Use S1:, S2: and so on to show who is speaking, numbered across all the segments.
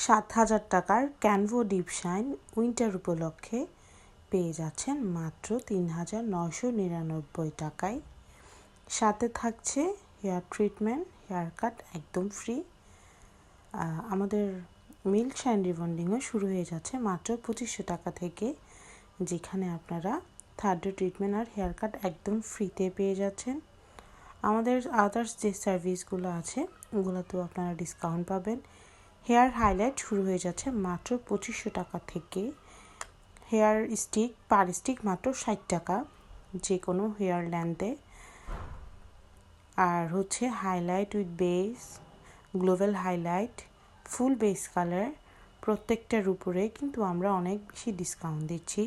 S1: 7,000 টাকার ক্যানভো deep shine winter উপলক্ষে পেয়ে যাচ্ছেন মাত্র 3,999 টাকায়। সাথে থাকছে হেয়ার ট্রিটমেন্ট, হেয়ার কাট একদম ফ্রি। আমাদের মিল্ক শাইন রিবন্ডিংও শুরু হয়ে যাচ্ছে মাত্র 2,500 টাকা থেকে, যেখানে আপনারা থার্ড ডে ট্রিটমেন্ট আর হেয়ার কাট একদম ফ্রিতে পেয়ে যাচ্ছেন। আমাদের আদার্স যে সার্ভিসগুলো আছে ওগুলোতেও আপনারা ডিসকাউন্ট পাবেন। হেয়ার হাইলাইট শুরু হয়ে যাচ্ছে মাত্র 2,500 টাকা থেকে। হেয়ার স্টিক পার স্টিক মাত্র 60 টাকা যে কোনো হেয়ার লেন্থে। আর হচ্ছে highlight with base, global highlight, full base colour প্রত্যেকটার উপরে কিন্তু আমরা অনেক বেশি ডিসকাউন্ট দিচ্ছি।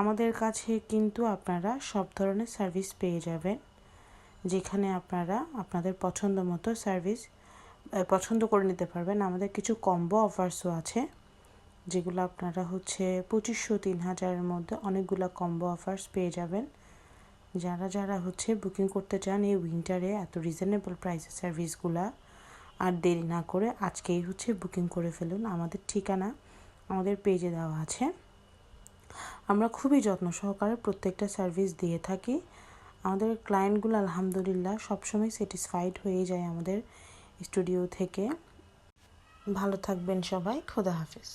S1: আমাদের কাছে কিন্তু আপনারা সব ধরনের সার্ভিস পেয়ে যাবেন, যেখানে আপনারা আপনাদের পছন্দ মতো সার্ভিস পছন্দ করে নিতে পারবেন। আমাদের কিছু কম্বো অফার্সও আছে, যেগুলো আপনারা হচ্ছে 2,500 3,000-এর মধ্যে অনেকগুলো কম্বো অফার্স পেয়ে যাবেন। যারা হচ্ছে বুকিং করতে চান এই উইন্টারে এত রিজনেবল প্রাইসের সার্ভিসগুলা, আর দেরি না করে আজকেই হচ্ছে বুকিং করে ফেলুন। আমাদের ঠিকানা আমাদের পেজে দেওয়া আছে। আমরা খুবই যত্ন সহকারে প্রত্যেকটা সার্ভিস দিয়ে থাকি। আমাদের ক্লায়েন্টগুলো আলহামদুলিল্লাহ সবসময় স্যাটিসফাইড হয়ে যায় আমাদের স্টুডিও থেকে। ভালো থাকবেন সবাই, খোদা হাফেজ।